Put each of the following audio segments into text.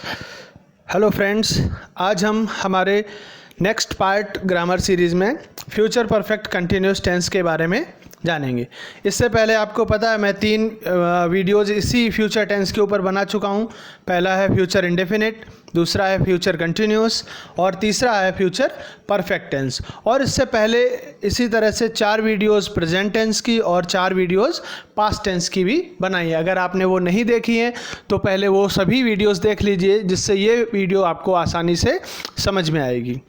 Hello friends, आज हम हमारे नेक्स्ट पार्ट ग्रामर सीरीज़ में फ्यूचर परफेक्ट कंटिन्यूस टेंस के बारे में जानेंगे। इससे पहले आपको पता है मैं 3 वीडियोज़ इसी फ्यूचर टेंस के ऊपर बना चुका हूँ। पहला है फ्यूचर इंडेफिनिट, दूसरा है फ्यूचर कंटिन्यूस और तीसरा है फ्यूचर परफेक्ट टेंस। और इससे पहले इसी तरह से 4 वीडियोज़ प्रेजेंट टेंस की और 4 वीडियोज़ पास्ट टेंस की भी बनाई है। अगर आपने वो नहीं देखी हैं तो पहले वो सभी वीडियोज़ देख लीजिए, जिससे ये वीडियो आपको आसानी से समझ में आएगी।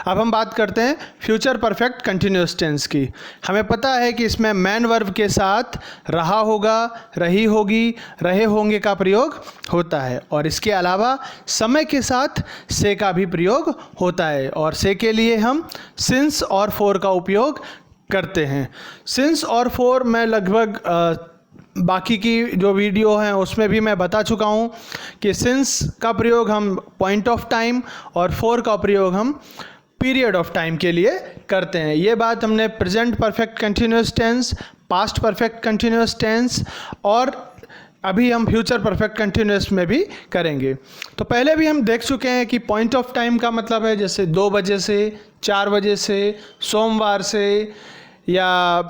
अब हम बात करते हैं फ्यूचर परफेक्ट कंटिन्यूस टेंस की। हमें पता है कि इसमें मैन वर्ब के साथ रहा होगा, रही होगी, रहे होंगे का प्रयोग होता है और इसके अलावा समय के साथ से का भी प्रयोग होता है और से के लिए हम सिंस और फॉर का उपयोग करते हैं। सिंस और फॉर मैं लगभग बाकी की जो वीडियो हैं उसमें भी मैं बता चुका हूँ कि सिंस का प्रयोग हम पॉइंट ऑफ टाइम और फॉर का प्रयोग हम पीरियड ऑफ टाइम के लिए करते हैं। ये बात हमने present perfect continuous tense, past perfect continuous tense और अभी हम फ्यूचर परफेक्ट कंटिन्यूस में भी करेंगे। तो पहले भी हम देख चुके हैं कि पॉइंट ऑफ टाइम का मतलब है जैसे 2 बजे से, 4 बजे से, सोमवार से या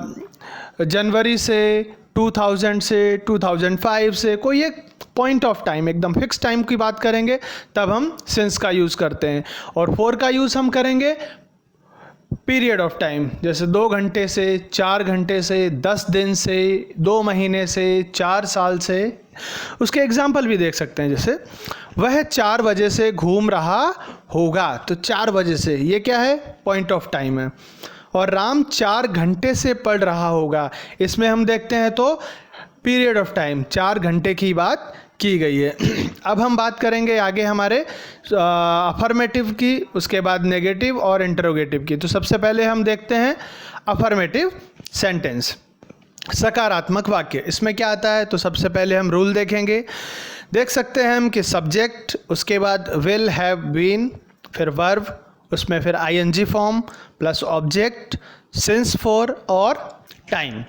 जनवरी से, 2000 से, 2005 से, कोई एक पॉइंट ऑफ टाइम एकदम फिक्स टाइम की बात करेंगे तब हम सिंस का यूज़ करते हैं। और फॉर का यूज़ हम करेंगे पीरियड ऑफ टाइम, जैसे 2 घंटे से, 4 घंटे से, 10 दिन से, 2 महीने से, 4 साल से। उसके एग्जाम्पल भी देख सकते हैं, जैसे वह 4 बजे से घूम रहा होगा, तो 4 बजे से ये क्या है, पॉइंट ऑफ टाइम है। और राम 4 घंटे से पढ़ रहा होगा, इसमें हम देखते हैं तो पीरियड ऑफ टाइम 4 घंटे की बात की गई है। अब हम बात करेंगे आगे हमारे अफर्मेटिव की, उसके बाद नेगेटिव और इंटरोगेटिव की। तो सबसे पहले हम देखते हैं अफर्मेटिव सेंटेंस, सकारात्मक वाक्य। इसमें क्या आता है, तो सबसे पहले हम रूल देखेंगे। देख सकते हैं हम कि सब्जेक्ट, उसके बाद विल, हैव, बीन, फिर वर्ब, उसमें फिर ING form plus object, since, for और टाइम।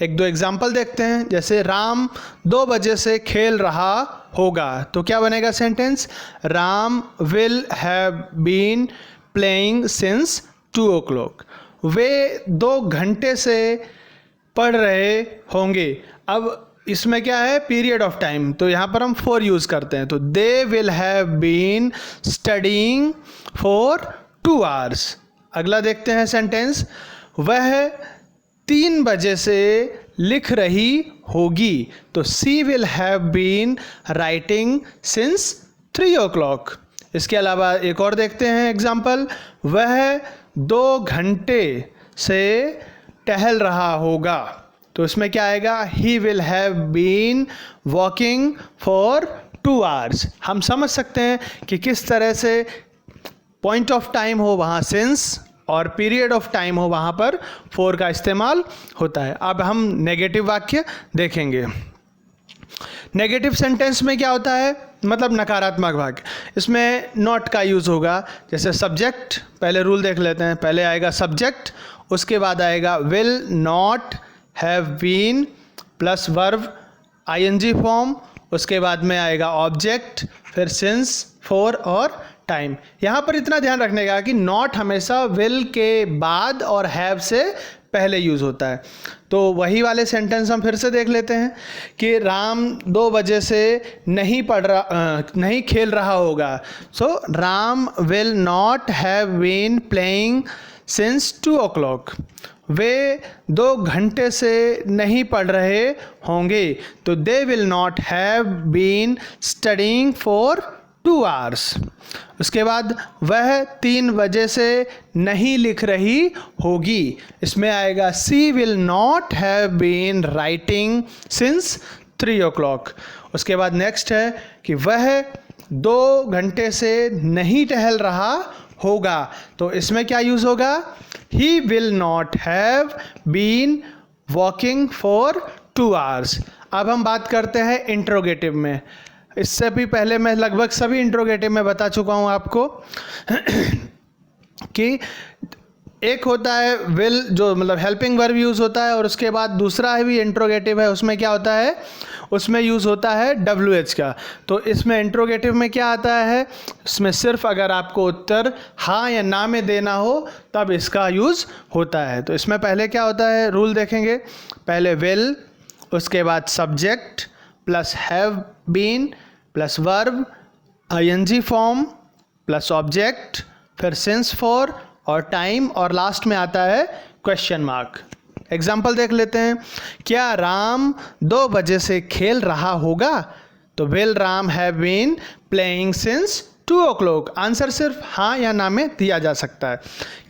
1-2 एग्जाम्पल देखते हैं, जैसे राम 2 बजे से खेल रहा होगा, तो क्या बनेगा sentence, Ram will have been playing since 2 o'clock। वे 2 घंटे से पढ़ रहे होंगे। अब इसमें क्या है, पीरियड ऑफ टाइम, तो यहाँ पर हम फॉर यूज़ करते हैं, तो they will have been studying for 2 hours। अगला देखते हैं सेंटेंस, वह 3 बजे से लिख रही होगी, तो she will have been writing since 3 o'clock। इसके अलावा एक और देखते हैं एग्जाम्पल, वह 2 घंटे से टहल रहा होगा, तो इसमें क्या आएगा, he will have been walking for 2 hours। हम समझ सकते हैं कि किस तरह से पॉइंट ऑफ टाइम हो वहाँ सिंस और पीरियड ऑफ टाइम हो वहाँ पर फॉर का इस्तेमाल होता है। अब हम नेगेटिव वाक्य देखेंगे। नेगेटिव सेंटेंस में क्या होता है, मतलब नकारात्मक वाक्य, इसमें नॉट का यूज़ होगा। जैसे सब्जेक्ट, पहले रूल देख लेते हैं, पहले आएगा सब्जेक्ट, उसके बाद आएगा will not have been plus verb ING form, उसके बाद में आएगा ऑब्जेक्ट, फिर सिंस, फॉर और टाइम। यहाँ पर इतना ध्यान रखने का कि नॉट हमेशा विल के बाद और हैव से पहले यूज़ होता है। तो वही वाले सेंटेंस हम फिर से देख लेते हैं कि राम 2 बजे से नहीं खेल रहा होगा, so Ram will not have been playing since 2 o'clock। वे 2 घंटे से नहीं पढ़ रहे होंगे, तो they will not have been studying for 2 hours। उसके बाद वह 3 बजे से नहीं लिख रही होगी, इसमें आएगा she will not have been writing since 3 o'clock। उसके बाद नेक्स्ट है कि वह 2 घंटे से नहीं टहल रहा होगा, तो इसमें क्या यूज़ होगा, he will not have been walking for 2 hours। अब हम बात करते हैं इंट्रोगेटिव में। इससे भी पहले मैं लगभग सभी इंट्रोगेटिव में बता चुका हूँ आपको कि एक होता है विल, जो मतलब हेल्पिंग वर्ब यूज़ होता है, और उसके बाद दूसरा है भी इंट्रोगेटिव है, उसमें क्या होता है, उसमें यूज़ होता है WH का। तो इसमें इंट्रोगेटिव में क्या आता है, इसमें सिर्फ अगर आपको उत्तर हाँ या ना में देना हो तब इसका यूज़ होता है। तो इसमें पहले क्या होता है, रूल देखेंगे। पहले विल, उसके बाद subject plus have been plus verb, ING form plus object, फिर सिंस फॉर और टाइम, और लास्ट में आता है क्वेश्चन मार्क। एग्जाम्पल देख लेते हैं। क्या राम 2 बजे से खेल रहा होगा? तो will Ram have been playing since 2 o'clock। Answer सिर्फ हाँ या ना में दिया जा सकता है।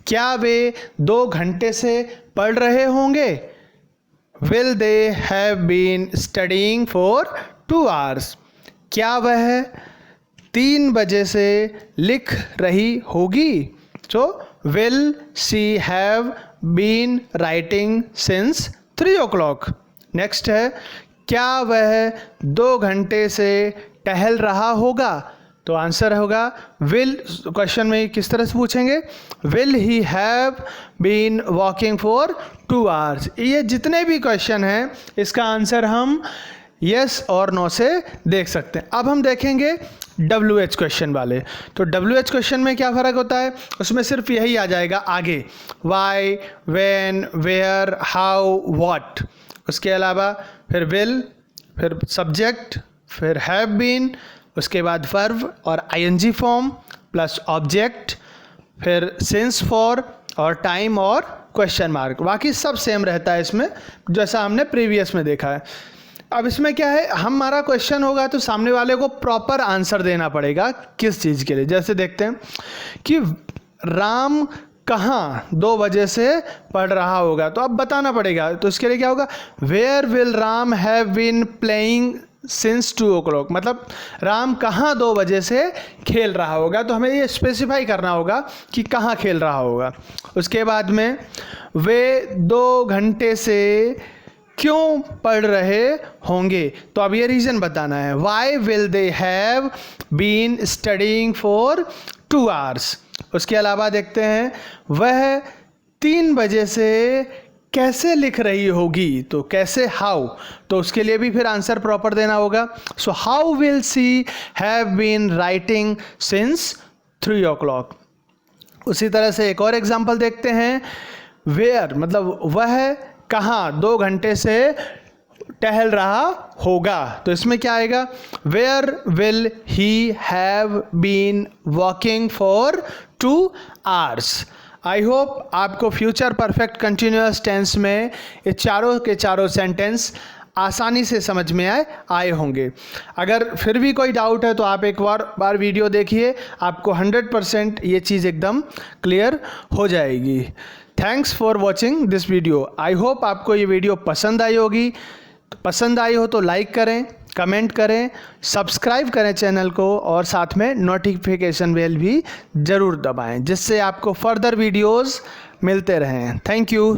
क्या वे 2 घंटे से पढ़ रहे होंगे? Will they have been studying for 2 hours। क्या वह 3 बजे से लिख रही होगी? तो will she have been writing since 3 o'clock। Next है, क्या वह 2 घंटे से टहल रहा होगा? तो आंसर होगा विल, क्वेश्चन में किस तरह से पूछेंगे, will he have been walking for 2 hours। ये जितने भी क्वेश्चन हैं इसका आंसर हम यस और नो से देख सकते हैं। अब हम देखेंगे WH क्वेश्चन वाले। तो WH क्वेश्चन में क्या फ़र्क होता है, उसमें सिर्फ यही आ जाएगा आगे, why, when, where, how, what. उसके अलावा फिर विल, फिर सब्जेक्ट, फिर हैव बीन, उसके बाद वर्ब और ING फॉर्म प्लस ऑब्जेक्ट, फिर सिंस फॉर और टाइम और क्वेश्चन मार्क। बाकी सब सेम रहता है इसमें, जैसा हमने प्रीवियस में देखा है। अब इसमें क्या है, हमारा क्वेश्चन होगा तो सामने वाले को प्रॉपर आंसर देना पड़ेगा किस चीज़ के लिए। जैसे देखते हैं कि राम कहाँ 2 बजे से पढ़ रहा होगा, तो अब बताना पड़ेगा। तो इसके लिए क्या होगा, where will Ram have been playing since 2 o'clock। मतलब राम कहाँ 2 बजे से खेल रहा होगा, तो हमें ये स्पेसिफाई करना होगा कि कहाँ खेल रहा होगा। उसके बाद में वे 2 घंटे से क्यों पढ़ रहे होंगे, तो अब ये रीज़न बताना है। Why will they have been studying for 2 hours। उसके अलावा देखते हैं वह 3 बजे से कैसे लिख रही होगी, तो कैसे, हाउ, तो उसके लिए भी फिर आंसर प्रॉपर देना होगा। So how will she have been writing since 3 o'clock। उसी तरह से एक और एग्जाम्पल देखते हैं, वेयर मतलब वह कहाँ 2 घंटे से टहल रहा होगा, तो इसमें क्या आएगा, where will he have been walking for 2 hours। I hope आपको फ्यूचर परफेक्ट कंटिन्यूअस टेंस में ये चारों के चारों सेंटेंस आसानी से समझ में आए होंगे। अगर फिर भी कोई डाउट है तो आप एक बार वीडियो देखिए, आपको 100% ये चीज़ एकदम क्लियर हो जाएगी। Thanks for watching this video. I hope आपको ये वीडियो पसंद आई होगी। पसंद आई हो तो लाइक करें, कमेंट करें, सब्सक्राइब करें चैनल को, और साथ में नोटिफिकेशन बेल भी ज़रूर दबाएं, जिससे आपको फर्दर वीडियोस मिलते रहें। Thank you.